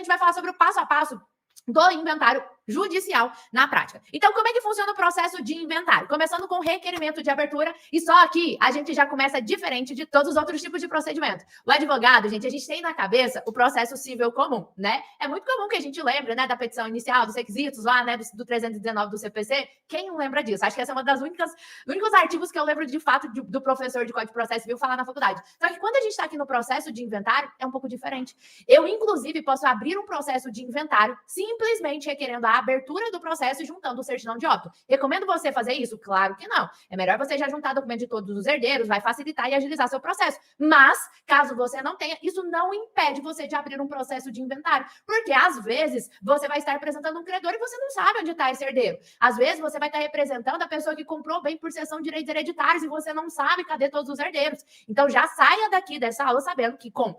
vai falar sobre o passo a passo do inventário judicial na prática. Então, como é que funciona o processo de inventário? Começando com requerimento de abertura, e só aqui a gente já começa diferente de todos os outros tipos de procedimento. O advogado, gente, a gente tem na cabeça o processo civil comum, né? É muito comum que a gente lembre, né, da petição inicial, dos requisitos lá, né, do 319 do CPC. Quem não lembra disso? Acho que essa é uma das únicos artigos que eu lembro de fato do professor de Código de Processo Civil falar na faculdade. Só que quando a gente está aqui no processo de inventário, é um pouco diferente. Eu, inclusive, posso abrir um processo de inventário simplesmente requerendo a abertura do processo e juntando o certidão de óbito. Recomendo você fazer isso? Claro que não. É melhor você já juntar documento de todos os herdeiros, vai facilitar e agilizar seu processo. Mas, caso você não tenha, isso não impede você de abrir um processo de inventário. Porque, às vezes, você vai estar representando um credor e você não sabe onde está esse herdeiro. Às vezes, você vai estar representando a pessoa que comprou bem por cessão de direitos hereditários e você não sabe cadê todos os herdeiros. Então, já saia daqui dessa aula sabendo que com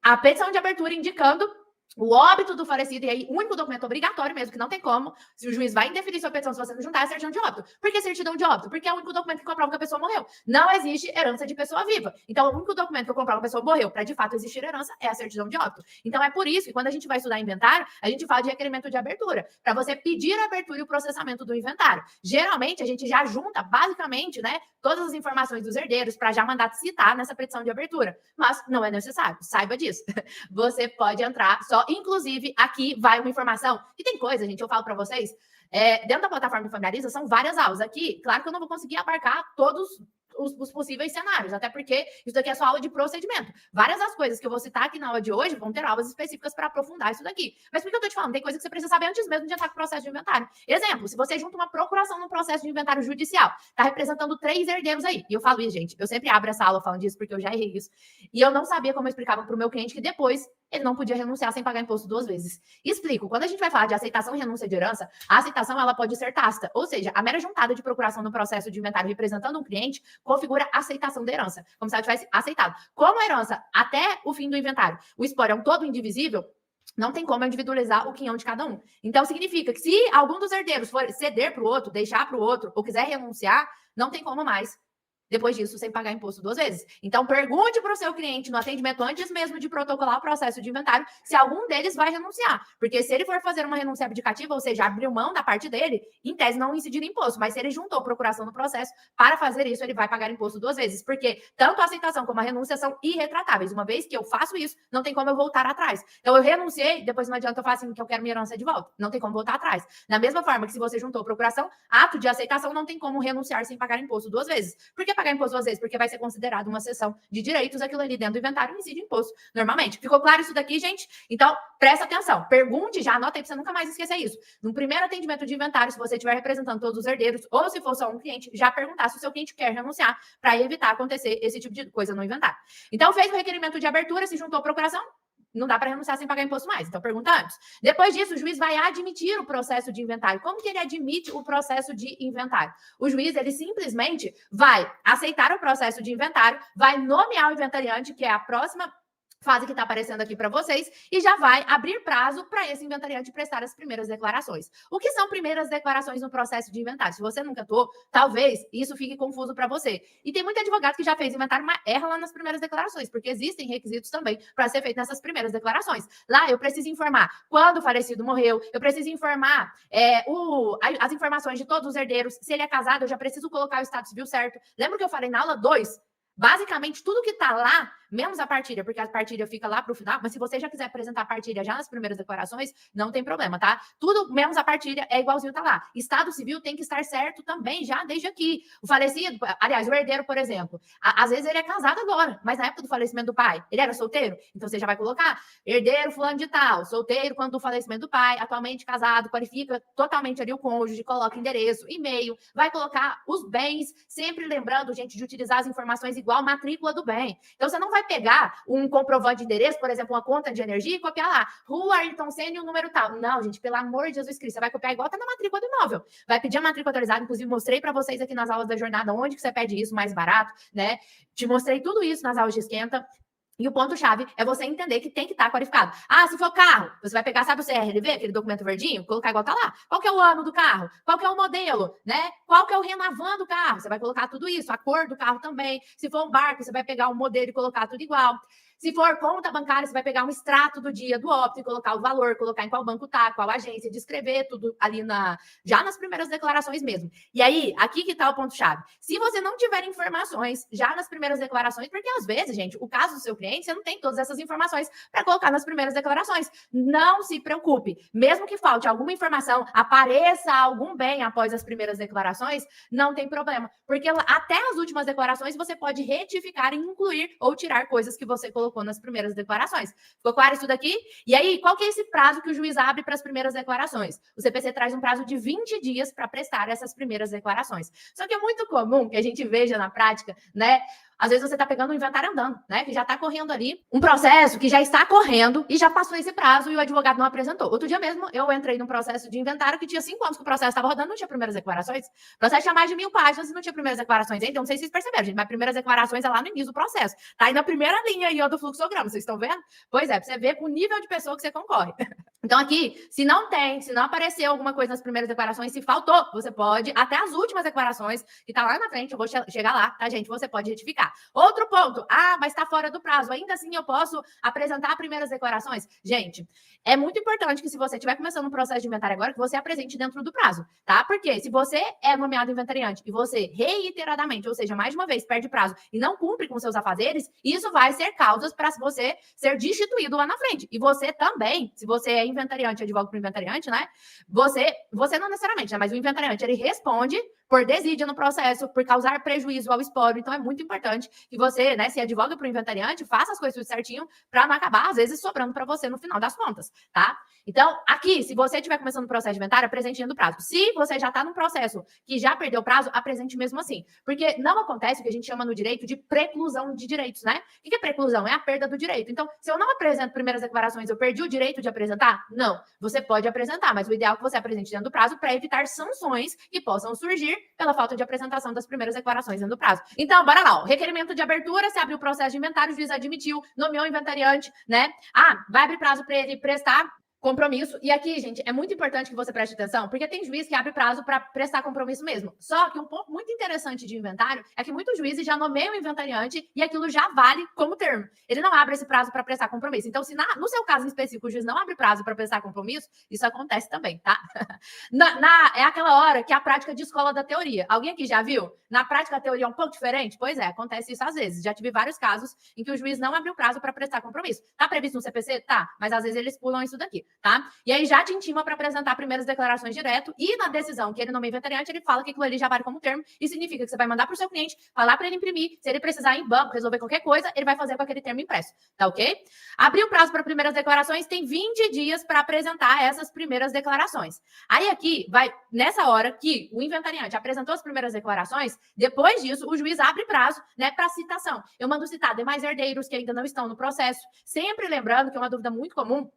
a petição de abertura indicando o óbito do falecido, e aí o único documento obrigatório mesmo, que não tem como, se o juiz vai indeferir sua petição se você não juntar, é a certidão de óbito. Por que certidão de óbito? Porque é o único documento que comprova que a pessoa morreu. Não existe herança de pessoa viva. Então, o único documento que comprova que a pessoa morreu, para de fato existir herança, é a certidão de óbito. Então, é por isso que quando a gente vai estudar inventário, a gente fala de requerimento de abertura, para você pedir a abertura e o processamento do inventário. Geralmente, a gente já junta, basicamente, né, todas as informações dos herdeiros para já mandar citar nessa petição de abertura. Mas não é necessário, saiba disso. Você pode entrar só, inclusive, aqui vai uma informação. E tem coisa, gente, eu falo para vocês, dentro da plataforma do Familiariza, são várias aulas. Aqui, claro que eu não vou conseguir abarcar todos os possíveis cenários, até porque isso daqui é só aula de procedimento. Várias das coisas que eu vou citar aqui na aula de hoje vão ter aulas específicas para aprofundar isso daqui. Mas por que eu tô te falando? Tem coisa que você precisa saber antes mesmo de entrar com o processo de inventário. Exemplo, se você junta uma procuração num processo de inventário judicial, tá representando 3 herdeiros aí. E eu falo isso, gente, eu sempre abro essa aula falando disso porque eu já errei isso. E eu não sabia como eu explicava pro meu cliente que depois ele não podia renunciar sem pagar imposto 2 vezes. Explico, quando a gente vai falar de aceitação e renúncia de herança, a aceitação ela pode ser tácita, ou seja, a mera juntada de procuração no processo de inventário representando um cliente configura a aceitação da herança, como se ela tivesse aceitado. Como a herança, até o fim do inventário, o espólio é um todo indivisível, não tem como eu individualizar o quinhão de cada um. Então, significa que se algum dos herdeiros for ceder para o outro, deixar para o outro, ou quiser renunciar, não tem como mais depois disso, sem pagar imposto 2 vezes. Então, pergunte para o seu cliente no atendimento, antes mesmo de protocolar o processo de inventário, se algum deles vai renunciar. Porque se ele for fazer uma renúncia abdicativa, ou seja, abriu mão da parte dele, em tese não incidir imposto. Mas se ele juntou procuração no processo, para fazer isso, ele vai pagar imposto 2 vezes. Porque tanto a aceitação como a renúncia são irretratáveis. Uma vez que eu faço isso, não tem como eu voltar atrás. Então, eu renunciei, depois não adianta eu falar assim, que eu quero minha herança de volta. Não tem como voltar atrás. Da mesma forma que se você juntou procuração, ato de aceitação não tem como renunciar sem pagar imposto 2 vezes. Por que pagar imposto 2 vezes? Porque vai ser considerado uma cessão de direitos, aquilo ali dentro do inventário incide imposto normalmente. Ficou claro isso daqui, gente? Então, presta atenção. Pergunte, já anota aí para você nunca mais esquecer isso. No primeiro atendimento de inventário, se você estiver representando todos os herdeiros, ou se for só um cliente, já perguntar se o seu cliente quer renunciar para evitar acontecer esse tipo de coisa no inventário. Então, fez o requerimento de abertura, se juntou à procuração, não dá para renunciar sem pagar imposto mais. Então, pergunta antes. Depois disso, o juiz vai admitir o processo de inventário. Como que ele admite o processo de inventário? O juiz, ele simplesmente vai aceitar o processo de inventário, vai nomear o inventariante, que é a próxima fase que está aparecendo aqui para vocês, e já vai abrir prazo para esse inventariante prestar as primeiras declarações. O que são primeiras declarações no processo de inventário? Se você nunca atuou, talvez isso fique confuso para você. E tem muito advogado que já fez inventário, mas erra lá nas primeiras declarações, porque existem requisitos também para ser feito nessas primeiras declarações. Lá eu preciso informar quando o falecido morreu, eu preciso informar as informações de todos os herdeiros, se ele é casado, eu já preciso colocar o estado civil certo. Lembra que eu falei na aula 2? Basicamente, tudo que está lá, menos a partilha, porque a partilha fica lá para o final, mas se você já quiser apresentar a partilha já nas primeiras declarações, não tem problema, tá? Tudo menos a partilha é igualzinho, tá lá. Estado civil tem que estar certo também, já desde aqui. O falecido, aliás, o herdeiro, por exemplo, às vezes ele é casado agora, mas na época do falecimento do pai, ele era solteiro, então você já vai colocar herdeiro fulano de tal, solteiro quando do falecimento do pai, atualmente casado, qualifica totalmente ali o cônjuge, coloca endereço, e-mail, vai colocar os bens, sempre lembrando, gente, de utilizar as informações igual a matrícula do bem. Então, você não vai pegar um comprovante de endereço, por exemplo, uma conta de energia e copiar lá, Rua Ayrton Senna e o número tal. Não, gente, pelo amor de Jesus Cristo, você vai copiar igual tá na matrícula do imóvel. Vai pedir a matrícula atualizada, inclusive mostrei para vocês aqui nas aulas da jornada onde que você pede isso mais barato, né? Te mostrei tudo isso nas aulas de esquenta. E o ponto-chave é você entender que tem que estar qualificado. Ah, se for carro, você vai pegar, sabe o CRLV, aquele documento verdinho? Colocar igual tá lá. Qual que é o ano do carro? Qual que é o modelo, né? Qual que é o Renavan do carro? Você vai colocar tudo isso. A cor do carro também. Se for um barco, você vai pegar o modelo e colocar tudo igual. Se for conta bancária, você vai pegar um extrato do dia do óbito e colocar o valor, colocar em qual banco tá, qual agência, descrever tudo ali já nas primeiras declarações mesmo. E aí, aqui que tá o ponto-chave. Se você não tiver informações já nas primeiras declarações, porque às vezes, gente, o caso do seu cliente, você não tem todas essas informações para colocar nas primeiras declarações. Não se preocupe. Mesmo que falte alguma informação, apareça algum bem após as primeiras declarações, não tem problema. Porque até as últimas declarações você pode retificar e incluir ou tirar coisas que você colocou nas primeiras declarações. Ficou claro isso daqui? E aí, qual que é esse prazo que o juiz abre para as primeiras declarações? O CPC traz um prazo de 20 dias para prestar essas primeiras declarações. Só que é muito comum que a gente veja na prática, né? Às vezes você está pegando um inventário andando, né? Que já está correndo ali um processo que já está correndo e já passou esse prazo e o advogado não apresentou. Outro dia mesmo, eu entrei num processo de inventário que tinha 5 anos que o processo estava rodando, não tinha primeiras declarações. O processo tinha mais de 1000 páginas e não tinha primeiras declarações ainda. Não sei se vocês perceberam, gente, mas primeiras declarações é lá no início do processo. Tá aí na primeira linha aí, ó, do fluxograma. Vocês estão vendo? Pois é, pra você ver com o nível de pessoa que você concorre. Então, aqui, se não apareceu alguma coisa nas primeiras declarações, se faltou, você pode, até as últimas declarações, que tá lá na frente, eu vou chegar lá, tá, gente? Você pode retificar. Outro ponto, mas tá fora do prazo, ainda assim eu posso apresentar primeiras declarações? Gente, é muito importante que se você estiver começando um processo de inventário agora, que você apresente dentro do prazo, tá? Porque se você é nomeado inventariante e você reiteradamente, ou seja, mais de uma vez, perde prazo e não cumpre com seus afazeres, isso vai ser causas para você ser destituído lá na frente. E você também, se você é inventariante, advoga para o inventariante, né? Você não necessariamente, né? Mas o inventariante, ele responde por desídia no processo, por causar prejuízo ao espólio. Então, é muito importante que você, né, se advoga para o inventariante, faça as coisas certinho para não acabar, às vezes, sobrando para você no final das contas, tá? Então, aqui, se você estiver começando o processo de inventário, apresente dentro do prazo. Se você já está num processo que já perdeu o prazo, apresente mesmo assim. Porque não acontece o que a gente chama no direito de preclusão de direitos, né? O que é preclusão? É a perda do direito. Então, se eu não apresento primeiras declarações, eu perdi o direito de apresentar? Não. Você pode apresentar, mas o ideal é que você apresente dentro do prazo para evitar sanções que possam surgir pela falta de apresentação das primeiras declarações dentro do prazo. Então, bora lá. Ó. Requerimento de abertura, se abriu o processo de inventário, o juiz admitiu, nomeou o inventariante, né? Vai abrir prazo para ele prestar compromisso. E aqui, gente, é muito importante que você preste atenção, porque tem juiz que abre prazo para prestar compromisso mesmo. Só que um ponto muito interessante de inventário é que muitos juízes já nomeiam o inventariante e aquilo já vale como termo. Ele não abre esse prazo para prestar compromisso. Então, se no seu caso em específico o juiz não abre prazo para prestar compromisso, isso acontece também, tá? É aquela hora que a prática descola da teoria. Alguém aqui já viu? Na prática, a teoria é um pouco diferente? Pois é, acontece isso às vezes. Já tive vários casos em que o juiz não abriu prazo para prestar compromisso. Tá previsto no CPC? Tá, mas às vezes eles pulam isso daqui. Tá? E aí já te intima para apresentar primeiras declarações direto e na decisão que ele nomeia inventariante, ele fala que aquilo ali já vale como termo e significa que você vai mandar para o seu cliente, falar para ele imprimir, se ele precisar ir em banco, resolver qualquer coisa, ele vai fazer com aquele termo impresso, tá ok? Abrir o prazo para primeiras declarações, tem 20 dias para apresentar essas primeiras declarações. Aí aqui, nessa hora que o inventariante apresentou as primeiras declarações, depois disso, o juiz abre prazo, né, para citação. Eu mando citar demais herdeiros que ainda não estão no processo, sempre lembrando que é uma dúvida muito comum,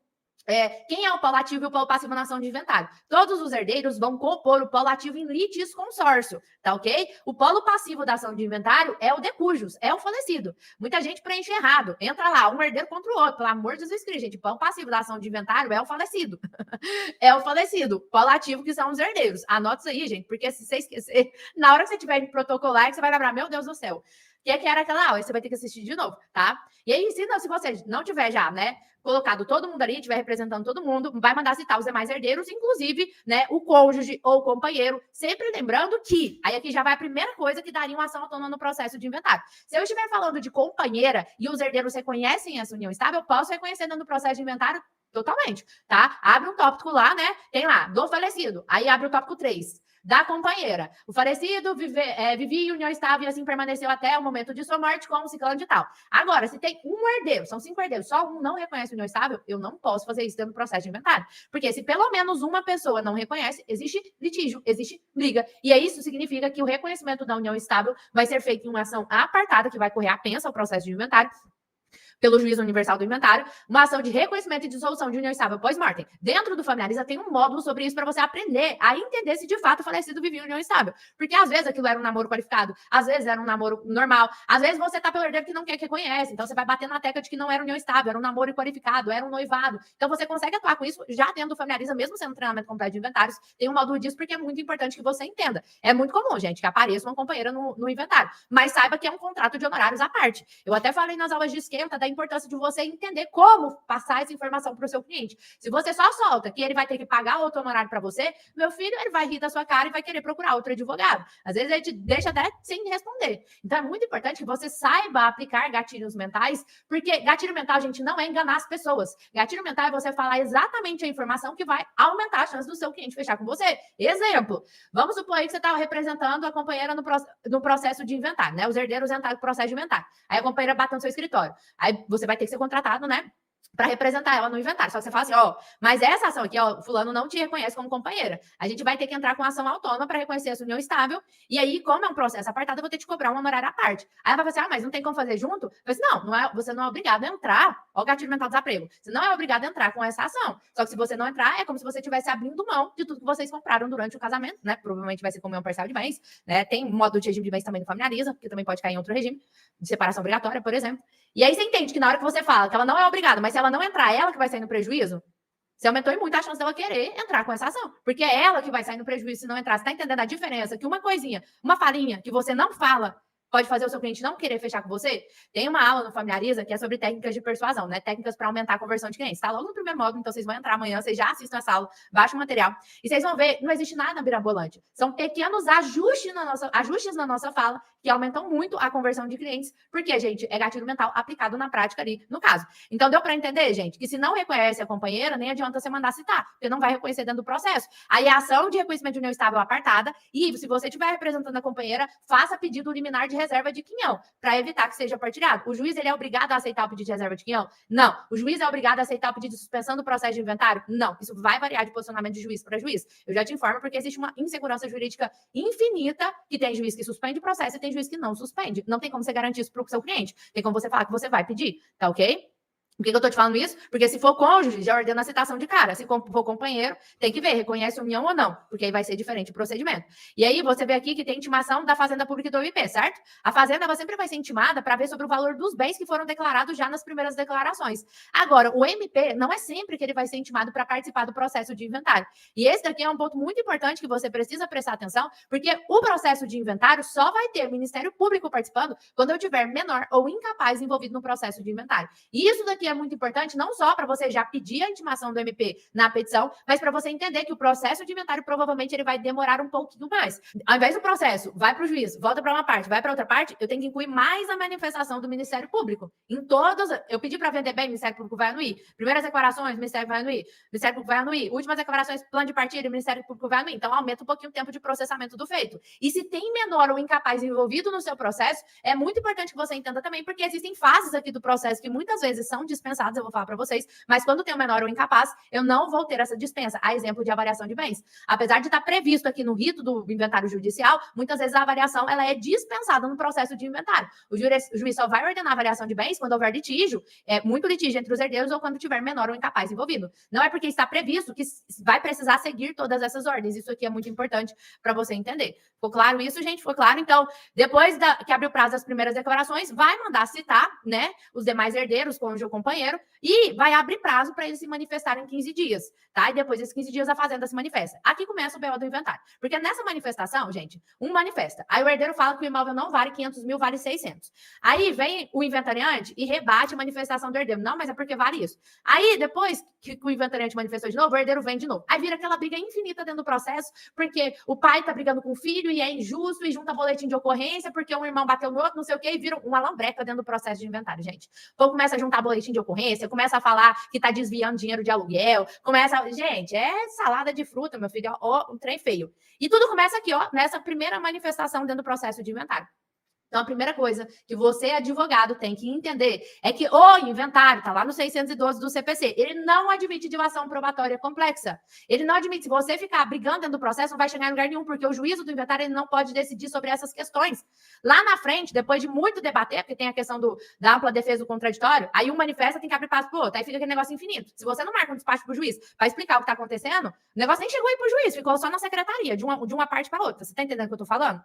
quem é o polo ativo e o polo passivo na ação de inventário? Todos os herdeiros vão compor o polo ativo em litisconsórcio, tá ok? O polo passivo da ação de inventário é o de cujos, é o falecido. Muita gente preenche errado. Entra lá, um herdeiro contra o outro. Pelo amor de Jesus Cristo, gente. O polo passivo da ação de inventário é o falecido. É o falecido. Polo ativo que são os herdeiros. Anote isso aí, gente, porque se você esquecer, na hora que você tiver de protocolar, você vai lembrar, meu Deus do céu. Que era aquela aula, você vai ter que assistir de novo, tá? E aí, se você não tiver já, né, colocado todo mundo ali, estiver representando todo mundo, vai mandar citar os demais herdeiros, inclusive, né, o cônjuge ou o companheiro, sempre lembrando que, aí aqui já vai a primeira coisa que daria uma ação autônoma no processo de inventário. Se eu estiver falando de companheira e os herdeiros reconhecem essa união estável, eu posso reconhecer dentro do processo de inventário totalmente, tá? Abre um tópico lá, né, tem lá, do falecido, aí abre o tópico 3. Da companheira. O falecido vivia em união estável e assim permaneceu até o momento de sua morte com o ciclano de tal. Agora, se tem um herdeiro, são 5 herdeiros, só um não reconhece união estável, eu não posso fazer isso dentro do processo de inventário. Porque se pelo menos uma pessoa não reconhece, existe litígio, existe briga. E isso significa que o reconhecimento da união estável vai ser feito em uma ação apartada, que vai correr apensa ao processo de inventário, pelo juiz universal do inventário, uma ação de reconhecimento e dissolução de união estável pós-mortem. Dentro do Familiariza tem um módulo sobre isso para você aprender a entender se de fato o falecido vivia em união estável. Porque às vezes aquilo era um namoro qualificado, às vezes era um namoro normal, às vezes você tá pelo herdeiro que não quer que reconhece, então você vai bater na tecla de que não era união estável, era um namoro qualificado, era um noivado. Então você consegue atuar com isso já dentro do Familiariza, mesmo sendo um treinamento completo de inventários, tem um módulo disso porque é muito importante que você entenda. É muito comum, gente, que apareça uma companheira no inventário, mas saiba que é um contrato de honorários à parte. Eu até falei nas aulas de esquenta da importância de você entender como passar essa informação para o seu cliente. Se você só solta que ele vai ter que pagar outro honorário para você, meu filho, ele vai rir da sua cara e vai querer procurar outro advogado. Às vezes ele te deixa até sem responder. Então é muito importante que você saiba aplicar gatilhos mentais, porque gatilho mental, gente, não é enganar as pessoas. Gatilho mental é você falar exatamente a informação que vai aumentar a chance do seu cliente fechar com você. Exemplo, vamos supor aí que você está representando a companheira no processo de inventário, né? Os herdeiros entraram no processo de inventário. Aí a companheira bateu no seu escritório. Aí você vai ter que ser contratado, né? Para representar ela no inventário. Só que você fala assim, ó, mas essa ação aqui, ó, fulano não te reconhece como companheira. A gente vai ter que entrar com ação autônoma para reconhecer essa união estável. E aí, como é um processo apartado, eu vou ter que te cobrar um honorário à parte. Aí ela vai falar assim, mas não tem como fazer junto? Eu falei assim, não, você não é obrigado a entrar. Ó, o gatilho mental do desaprego. Você não é obrigado a entrar com essa ação. Só que se você não entrar, é como se você estivesse abrindo mão de tudo que vocês compraram durante o casamento, né? Provavelmente vai ser como um parcial de bens, né? Tem modo de regime de bens também do familiariza, que também pode cair em outro regime, de separação obrigatória, por exemplo. E aí você entende que na hora que você fala que ela não é obrigada, mas se ela não entrar, ela que vai sair no prejuízo, você aumentou em muito a chance dela querer entrar com essa ação. Porque é ela que vai sair no prejuízo se não entrar. Você está entendendo a diferença? Que uma coisinha, uma falinha que você não fala, pode fazer o seu cliente não querer fechar com você? Tem uma aula no Familiariza que é sobre técnicas de persuasão, né? Técnicas para aumentar a conversão de clientes. Está logo no primeiro módulo, então vocês vão entrar amanhã, vocês já assistam essa aula, baixem o material. E vocês vão ver, não existe nada mirabolante. São pequenos ajustes na nossa fala que aumentam muito a conversão de clientes, porque, gente, é gatilho mental aplicado na prática ali, no caso. Então, deu para entender, gente, que se não reconhece a companheira, nem adianta você mandar citar, porque não vai reconhecer dentro do processo. Aí, a ação de reconhecimento de união estável apartada, e se você estiver representando a companheira, faça pedido liminar de reserva de quinhão, para evitar que seja partilhado. O juiz, ele é obrigado a aceitar o pedido de reserva de quinhão? Não. O juiz é obrigado a aceitar o pedido de suspensão do processo de inventário? Não. Isso vai variar de posicionamento de juiz para juiz. Eu já te informo, porque existe uma insegurança jurídica infinita, que tem juiz que suspende o processo e tem juiz que não suspende. Não tem como você garantir isso para o seu cliente. Tem como você falar que você vai pedir, tá ok? Por que eu tô te falando isso? Porque se for cônjuge, já ordena a citação de cara. Se for companheiro, tem que ver, reconhece união ou não, porque aí vai ser diferente o procedimento. E aí você vê aqui que tem intimação da Fazenda Pública e do OIP, certo? A Fazenda ela sempre vai ser intimada para ver sobre o valor dos bens que foram declarados já nas primeiras declarações. Agora, o MP não é sempre que ele vai ser intimado para participar do processo de inventário. E esse daqui é um ponto muito importante que você precisa prestar atenção, porque o processo de inventário só vai ter o Ministério Público participando quando eu tiver menor ou incapaz envolvido no processo de inventário. E isso daqui é muito importante, não só para você já pedir a intimação do MP na petição, mas para você entender que o processo de inventário provavelmente ele vai demorar um pouquinho mais. Ao invés do processo, vai para o juiz, volta para uma parte, vai para outra parte, eu tenho que incluir mais a manifestação do Ministério Público. Em todas, eu pedi para vender bem, o Ministério Público vai anuir. Primeiras declarações, o Ministério vai anuir. O Ministério Público vai anuir. Últimas declarações, plano de partida, o Ministério Público vai anuir. Então, aumenta um pouquinho o tempo de processamento do feito. E se tem menor ou incapaz envolvido no seu processo, é muito importante que você entenda também, porque existem fases aqui do processo que muitas vezes são dispensadas, eu vou falar para vocês, mas quando tem um menor ou incapaz, eu não vou ter essa dispensa. A exemplo de avaliação de bens. Apesar de estar previsto aqui no rito do inventário judicial, muitas vezes a avaliação ela é dispensada no processo de inventário. O juiz só vai ordenar a avaliação de bens quando houver litígio, muito litígio entre os herdeiros ou quando tiver menor ou incapaz envolvido. Não é porque está previsto que vai precisar seguir todas essas ordens. Isso aqui é muito importante para você entender. Ficou claro isso, gente? Ficou claro? Então, depois que abrir o prazo das primeiras declarações, vai mandar citar, né, os demais herdeiros, cônjuge ou companheiro, e vai abrir prazo para eles se manifestarem em 15 dias, tá? E depois desses 15 dias a fazenda se manifesta. Aqui começa o BO do inventário. Porque nessa manifestação, gente, manifesta. Aí o herdeiro fala que o imóvel não vale 500 mil, vale 600. Aí vem o inventariante e rebate a manifestação do herdeiro. Não, mas é porque vale isso. Aí, depois que o inventariante manifestou de novo, o herdeiro vem de novo. Aí vira aquela briga infinita dentro do processo, porque o pai tá brigando com o filho e é injusto e junta boletim de ocorrência, porque um irmão bateu no outro, não sei o quê, e vira uma lambreca dentro do processo de inventário, gente. Então começa a juntar boletim de ocorrência, começa a falar que tá desviando dinheiro de aluguel, Gente, é salada de fruta, meu filho, ó, um trem feio. E tudo começa aqui, ó, nessa primeira manifestação dentro do processo de inventário. Então, a primeira coisa que você, advogado, tem que entender é que o inventário, está lá no 612 do CPC, ele não admite dilação probatória complexa. Ele não admite, se você ficar brigando dentro do processo, não vai chegar em lugar nenhum, porque o juízo do inventário ele não pode decidir sobre essas questões. Lá na frente, depois de muito debater, porque tem a questão da ampla defesa do contraditório, aí um manifesta tem que abrir passo para o outro, aí fica aquele negócio infinito. Se você não marca um despacho para o juiz para explicar o que está acontecendo, o negócio nem chegou aí para o juiz, ficou só na secretaria, de uma parte para outra. Você está entendendo o que eu estou falando?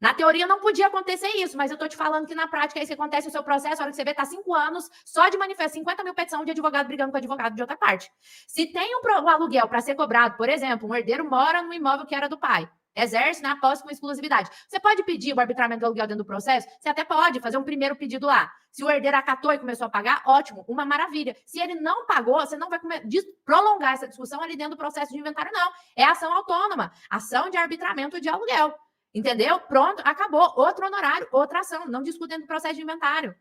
Na teoria não podia acontecer isso, mas eu tô te falando que na prática é isso que acontece no seu processo, a hora que você vê, tá 5 anos só de manifesto, 50 mil petição de advogado brigando com advogado de outra parte. Se tem um aluguel para ser cobrado, por exemplo, um herdeiro mora no imóvel que era do pai, exerce na posse com exclusividade. Você pode pedir o arbitramento do aluguel dentro do processo? Você até pode fazer um primeiro pedido lá. Se o herdeiro acatou e começou a pagar, ótimo, uma maravilha. Se ele não pagou, você não vai prolongar essa discussão ali dentro do processo de inventário, não. É ação autônoma, ação de arbitramento de aluguel. Entendeu? Pronto, acabou. Outro honorário, outra ação. Não discute dentro do processo de inventário.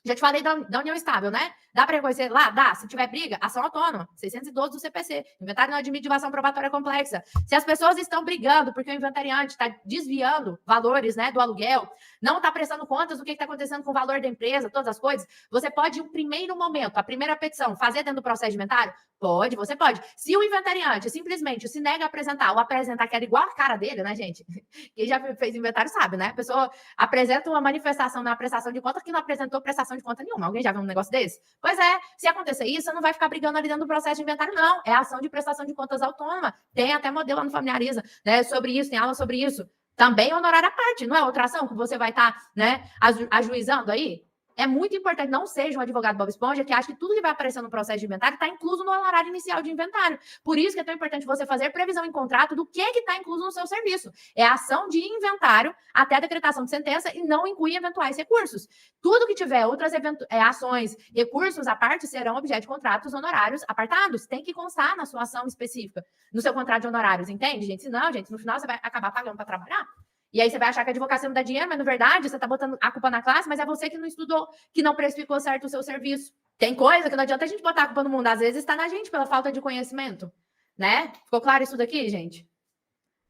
Já te falei da união estável, né? Dá para reconhecer lá? Dá. Se tiver briga, ação autônoma. 612 do CPC. Inventário não admite dilação probatória complexa. Se as pessoas estão brigando porque o inventariante está desviando valores, né, do aluguel, não está prestando contas do que está acontecendo com o valor da empresa, todas as coisas, você pode, em um primeiro momento, a primeira petição, fazer dentro do processo de inventário? Pode, você pode. Se o inventariante simplesmente se nega a apresentar ou apresentar que era igual a cara dele, né, gente? Quem já fez inventário sabe, né? A pessoa apresenta uma manifestação na prestação de conta que não apresentou prestação de conta nenhuma. Alguém já viu um negócio desse? Pois é, se acontecer isso, você não vai ficar brigando ali dentro do processo de inventário, não. É ação de prestação de contas autônoma. Tem até modelo lá no Familiariza, né? Sobre isso, tem aula sobre isso. Também honorário à parte, não é outra ação que você vai estar, né, ajuizando aí? É muito importante, não seja um advogado Bob Esponja que acha que tudo que vai aparecer no processo de inventário está incluso no honorário inicial de inventário. Por isso que é tão importante você fazer previsão em contrato do que está incluso no seu serviço. É a ação de inventário até a decretação de sentença e não inclui eventuais recursos. Tudo que tiver outras ações, recursos à parte serão objeto de contratos honorários apartados. Tem que constar na sua ação específica, no seu contrato de honorários, entende, gente? Senão, gente, no final você vai acabar pagando para trabalhar. E aí você vai achar que a advocacia não dá dinheiro, mas, na verdade, você está botando a culpa na classe, mas é você que não estudou, que não precificou certo o seu serviço. Tem coisa que não adianta a gente botar a culpa no mundo. Às vezes está na gente pela falta de conhecimento, né? Ficou claro isso daqui, gente?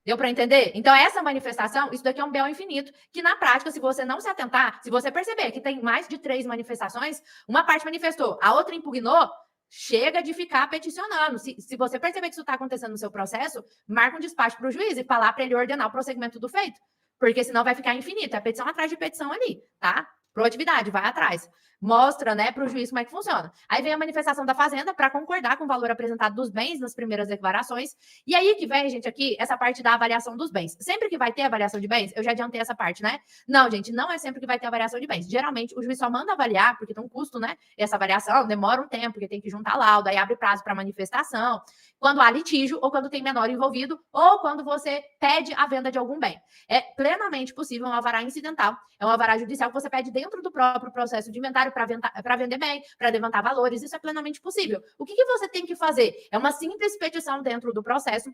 Deu para entender? Então, essa manifestação, isso daqui é um BO infinito, que na prática, se você não se atentar, se você perceber que tem mais de 3 manifestações, uma parte manifestou, a outra impugnou, chega de ficar peticionando. Se você perceber que isso está acontecendo no seu processo, marca um despacho para o juiz e falar para ele ordenar o prosseguimento do feito. Porque senão vai ficar infinito. É petição atrás de petição ali, tá? Proatividade, vai atrás. Mostra, né, para o juiz como é que funciona. Aí vem a manifestação da fazenda para concordar com o valor apresentado dos bens nas primeiras declarações. E aí que vem, gente, aqui, essa parte da avaliação dos bens. Sempre que vai ter avaliação de bens, eu já adiantei essa parte, né? Não, gente, não é sempre que vai ter avaliação de bens. Geralmente, o juiz só manda avaliar, porque tem um custo, né? Essa avaliação demora um tempo, porque tem que juntar laudo, aí abre prazo para manifestação. Quando há litígio, ou quando tem menor envolvido, ou quando você pede a venda de algum bem. É plenamente possível um alvará incidental. É um alvará judicial que você pede dentro do próprio processo de inventário para vender bem, para levantar valores. Isso é plenamente possível. O que você tem que fazer? É uma simples petição dentro do processo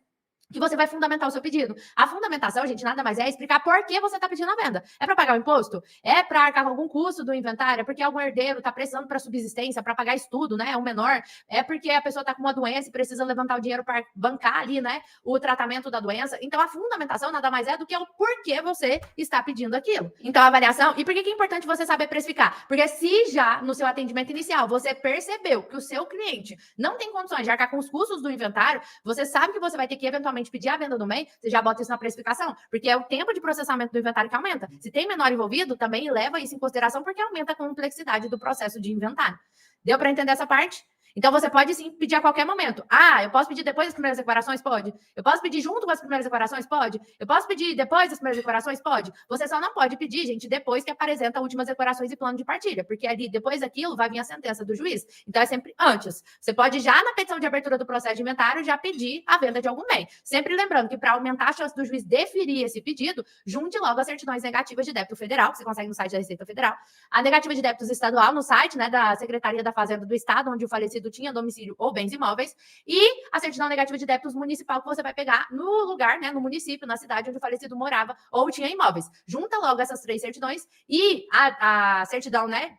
que você vai fundamentar o seu pedido. A fundamentação, gente, nada mais é explicar por que você está pedindo a venda. É para pagar o imposto? É para arcar com algum custo do inventário? É porque algum herdeiro está precisando para subsistência, para pagar estudo, né? É um menor? É porque a pessoa está com uma doença e precisa levantar o dinheiro para bancar ali, né? O tratamento da doença. Então, a fundamentação nada mais é do que o porquê você está pedindo aquilo. Então, a avaliação... E por que é importante você saber precificar? Porque se já no seu atendimento inicial você percebeu que o seu cliente não tem condições de arcar com os custos do inventário, você sabe que você vai ter que eventualmente pedir a venda do bem, você já bota isso na precificação, porque é o tempo de processamento do inventário que aumenta. Se tem menor envolvido, também leva isso em consideração, porque aumenta a complexidade do processo de inventário. Deu para entender essa parte? Então, você pode sim pedir a qualquer momento. Ah, eu posso pedir depois das primeiras declarações? Pode. Eu posso pedir junto com as primeiras declarações? Pode. Eu posso pedir depois das primeiras declarações? Pode. Você só não pode pedir, gente, depois que apresenta as últimas declarações e plano de partilha, porque ali, depois daquilo, vai vir a sentença do juiz. Então, é sempre antes. Você pode já, na petição de abertura do processo de inventário, já pedir a venda de algum bem. Sempre lembrando que, para aumentar a chance do juiz deferir esse pedido, junte logo as certidões negativas de débito federal, que você consegue no site da Receita Federal, a negativa de débitos estadual no site, né, da Secretaria da Fazenda do Estado, onde o falecido tinha domicílio ou bens imóveis, e a certidão negativa de débitos municipal que você vai pegar no lugar, né, no município, na cidade onde o falecido morava ou tinha imóveis. Junta logo essas 3 certidões e a certidão, né,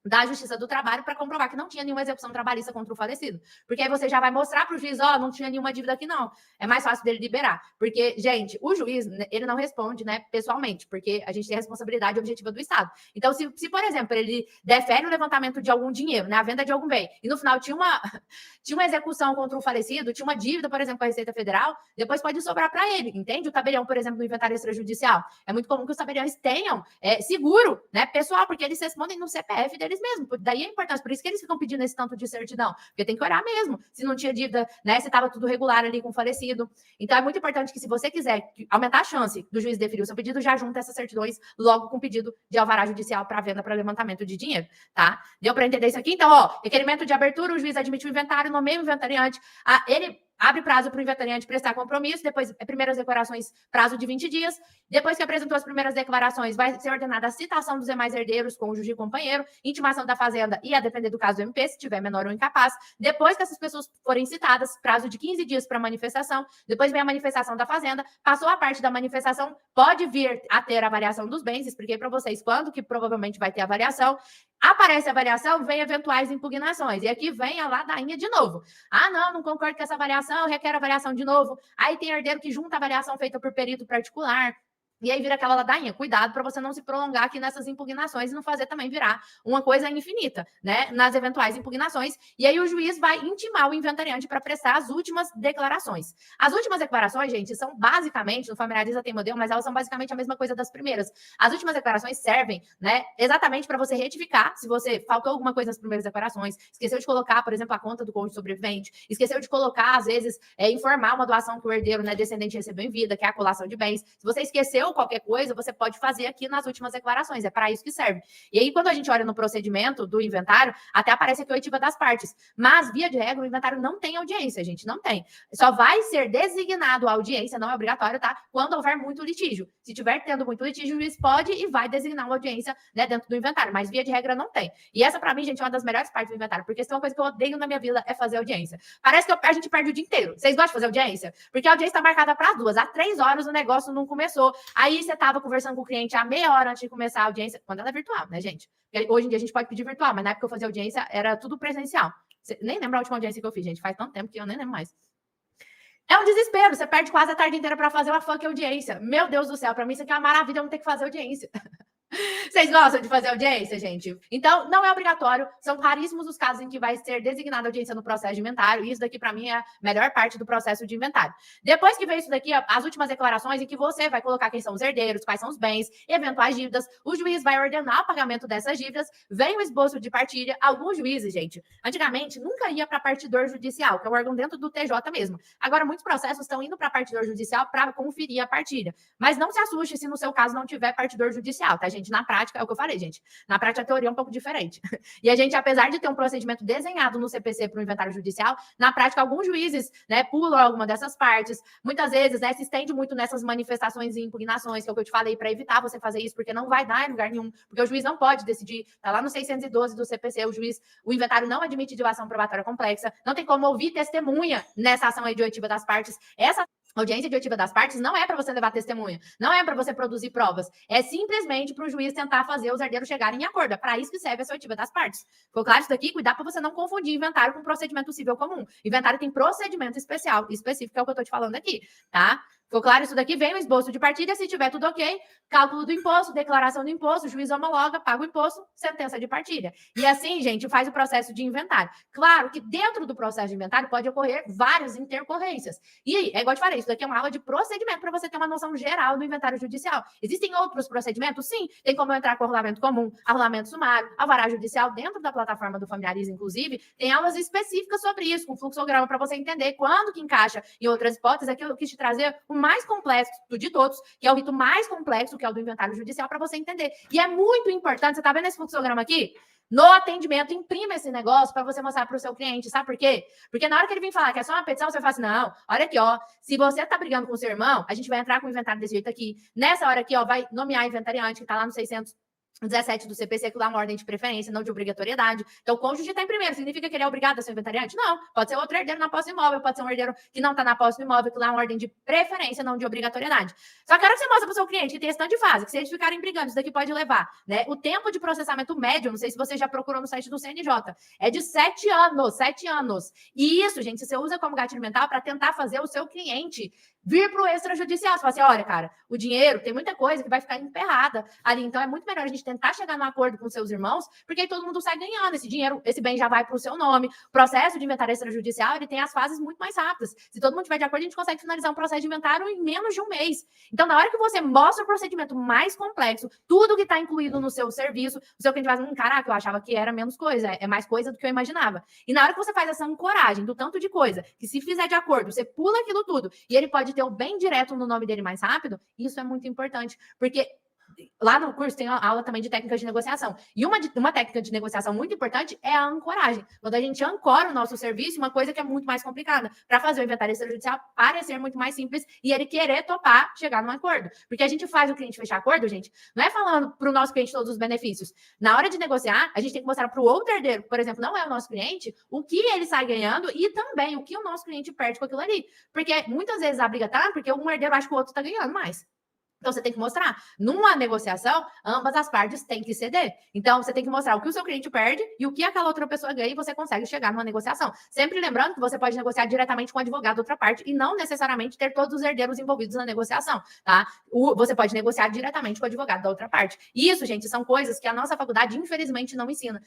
da Justiça do Trabalho para comprovar que não tinha nenhuma execução trabalhista contra o falecido. Porque aí você já vai mostrar para o juiz, ó, não tinha nenhuma dívida aqui não. É mais fácil dele liberar. Porque, gente, o juiz, ele não responde, né, pessoalmente, porque a gente tem a responsabilidade objetiva do Estado. Então, se por exemplo, ele defere o levantamento de algum dinheiro, né, a venda de algum bem, e no final tinha uma execução contra o falecido, tinha uma dívida, por exemplo, com a Receita Federal, depois pode sobrar para ele, entende? O tabelião, por exemplo, do inventário extrajudicial. É muito comum que os tabeliões tenham seguro, né, pessoal, porque eles respondem no CPF deles mesmo. Daí a importância, por isso que eles ficam pedindo esse tanto de certidão, porque tem que olhar mesmo se não tinha dívida, né, se estava tudo regular ali com o falecido. Então é muito importante que, se você quiser aumentar a chance do juiz deferir o seu pedido, já junta essas certidões logo com o pedido de alvará judicial para venda, para levantamento de dinheiro, tá? Deu para entender isso aqui? Então, ó, requerimento de abertura, o juiz admite o inventário, nomeia o inventariante, ele abre prazo para o inventariante prestar compromisso, depois, primeiras declarações, prazo de 20 dias. Depois que apresentou as primeiras declarações, vai ser ordenada a citação dos demais herdeiros, cônjuge e companheiro, intimação da fazenda e, a depender do caso do MP, se tiver menor ou incapaz. Depois que essas pessoas forem citadas, prazo de 15 dias para manifestação. Depois vem a manifestação da fazenda. Passou a parte da manifestação, pode vir a ter a variação dos bens. Expliquei para vocês quando que provavelmente vai ter a variação. Aparece a variação, vem eventuais impugnações. E aqui vem a ladainha de novo. Ah, não concordo com essa variação, requer a variação de novo. Aí tem herdeiro que junta a variação feita por perito particular. E aí vira aquela ladainha. Cuidado para você não se prolongar aqui nessas impugnações e não fazer também virar uma coisa infinita, né? Nas eventuais impugnações. E aí o juiz vai intimar o inventariante para prestar as últimas declarações. As últimas declarações, gente, são basicamente, no Familiariza tem modelo, mas elas são basicamente a mesma coisa das primeiras. As últimas declarações servem, né, exatamente para você retificar se você faltou alguma coisa nas primeiras declarações, esqueceu de colocar, por exemplo, a conta do cônjuge sobrevivente, esqueceu de colocar, às vezes, informar uma doação que o herdeiro, né, descendente recebeu em vida, que é a colação de bens. Se você esqueceu qualquer coisa, você pode fazer aqui nas últimas declarações, é para isso que serve. E aí, quando a gente olha no procedimento do inventário, até aparece aqui a oitiva das partes, mas, via de regra, o inventário não tem audiência, gente, não tem. Só vai ser designado a audiência, não é obrigatório, tá? Quando houver muito litígio. Se tiver tendo muito litígio, o juiz pode e vai designar uma audiência, né, dentro do inventário, mas, via de regra, não tem. E essa, para mim, gente, é uma das melhores partes do inventário, porque se tem uma coisa que eu odeio na minha vida é fazer audiência. Parece que a gente perde o dia inteiro. Vocês gostam de fazer audiência? Porque a audiência está marcada para 2. Há 3 horas o negócio não começou. Aí você estava conversando com o cliente há meia hora antes de começar a audiência, quando ela é virtual, né, gente? Porque hoje em dia a gente pode pedir virtual, mas na época que eu fazia audiência era tudo presencial. Você nem lembra a última audiência que eu fiz, gente. Faz tanto tempo que eu nem lembro mais. É um desespero. Você perde quase a tarde inteira para fazer uma fucking audiência. Meu Deus do céu, para mim isso aqui é uma maravilha, eu não ter que fazer audiência. Vocês gostam de fazer audiência, gente? Então, não é obrigatório. São raríssimos os casos em que vai ser designada audiência no processo de inventário. E isso daqui, para mim, é a melhor parte do processo de inventário. Depois que vem isso daqui, as últimas declarações em que você vai colocar quem são os herdeiros, quais são os bens, eventuais dívidas, o juiz vai ordenar o pagamento dessas dívidas, vem o esboço de partilha. Alguns juízes, gente, antigamente, nunca ia para partidor judicial, que é o órgão dentro do TJ mesmo. Agora, muitos processos estão indo para partidor judicial para conferir a partilha. Mas não se assuste se no seu caso não tiver partidor judicial, tá, gente? Na prática, é o que eu falei, gente. Na prática, a teoria é um pouco diferente. E a gente, apesar de ter um procedimento desenhado no CPC para o inventário judicial, na prática, alguns juízes, né, pulam alguma dessas partes. Muitas vezes, né, se estende muito nessas manifestações e impugnações, que é o que eu te falei, para evitar você fazer isso, porque não vai dar em lugar nenhum, porque o juiz não pode decidir. Tá lá no 612 do CPC, o inventário não admite dilação probatória complexa, não tem como ouvir testemunha nessa ação de oitiva das partes. Essa audiência de oitiva das partes não é para você levar testemunha, não é para você produzir provas, é simplesmente para o juiz tentar fazer os herdeiros chegarem em acordo. É para isso que serve essa oitiva das partes. Ficou claro isso daqui? Cuidar para você não confundir inventário com procedimento civil comum. Inventário tem procedimento específico, é o que eu estou te falando aqui, tá? Ficou claro isso daqui? Vem o esboço de partilha, se tiver tudo ok, cálculo do imposto, declaração do imposto, o juiz homologa, paga o imposto, sentença de partilha. E assim, gente, faz o processo de inventário. Claro que dentro do processo de inventário pode ocorrer várias intercorrências. E é igual eu te falei, isso daqui é uma aula de procedimento para você ter uma noção geral do inventário judicial. Existem outros procedimentos? Sim. Tem como entrar com arrolamento comum, arrolamento sumário, alvará judicial. Dentro da plataforma do Familiariza, inclusive, tem aulas específicas sobre isso, com fluxograma, para você entender quando que encaixa em outras hipóteses. Aqui eu quis te trazer o mais complexo de todos, que é o rito mais complexo, que é o do inventário judicial, para você entender. E é muito importante, você está vendo esse fluxograma aqui? No atendimento, imprima esse negócio para você mostrar para o seu cliente. Sabe por quê? Porque na hora que ele vir falar que é só uma petição, você fala assim, não, olha aqui, ó, se você tá brigando com o seu irmão, a gente vai entrar com o inventário desse jeito aqui. Nessa hora aqui, ó, vai nomear inventariante, que tá lá no 617 do CPC, que dá uma ordem de preferência, não de obrigatoriedade. Então, o cônjuge está em primeiro. Significa que ele é obrigado a ser inventariante? Não. Pode ser outro herdeiro na posse do imóvel, pode ser um herdeiro que não está na posse do imóvel, que dá uma ordem de preferência, não de obrigatoriedade. Só que a hora que você mostra para o seu cliente que tem esse tanto de fase, que se eles ficarem brigando, isso daqui pode levar, né? O tempo de processamento médio, não sei se você já procurou no site do CNJ, é de 7 anos. 7 anos. E isso, gente, você usa como gatilho mental para tentar fazer o seu cliente vir para o extrajudicial. Você fala assim, olha, cara, o dinheiro, tem muita coisa que vai ficar emperrada ali. Então, é muito melhor a gente tentar chegar num acordo com seus irmãos, porque aí todo mundo sai ganhando. Esse dinheiro, esse bem já vai para o seu nome. O processo de inventário extrajudicial, ele tem as fases muito mais rápidas. Se todo mundo tiver de acordo, a gente consegue finalizar um processo de inventário em menos de um mês. Então, na hora que você mostra o procedimento mais complexo, tudo que está incluído no seu serviço, o seu cliente vai dizer, caraca, eu achava que era menos coisa, é mais coisa do que eu imaginava. E na hora que você faz essa ancoragem do tanto de coisa, que se fizer de acordo, você pula aquilo tudo, e ele pode ter o bem direto no nome dele mais rápido, isso é muito importante, porque lá no curso tem uma aula também de técnicas de negociação. E uma técnica de negociação muito importante é a ancoragem. Quando a gente ancora o nosso serviço, uma coisa que é muito mais complicada, para fazer o inventário extrajudicial parecer muito mais simples e ele querer topar chegar num acordo. Porque a gente faz o cliente fechar acordo, gente, não é falando para o nosso cliente todos os benefícios. Na hora de negociar, a gente tem que mostrar para o outro herdeiro, por exemplo, não é o nosso cliente, o que ele sai ganhando e também o que o nosso cliente perde com aquilo ali. Porque muitas vezes a briga tá porque um herdeiro acha que o outro está ganhando mais. Então, você tem que mostrar. Numa negociação, ambas as partes têm que ceder. Então, você tem que mostrar o que o seu cliente perde e o que aquela outra pessoa ganha e você consegue chegar numa negociação. Sempre lembrando que você pode negociar diretamente com o advogado da outra parte e não necessariamente ter todos os herdeiros envolvidos na negociação, tá? Você pode negociar diretamente com o advogado da outra parte. E isso, gente, são coisas que a nossa faculdade, infelizmente, não ensina.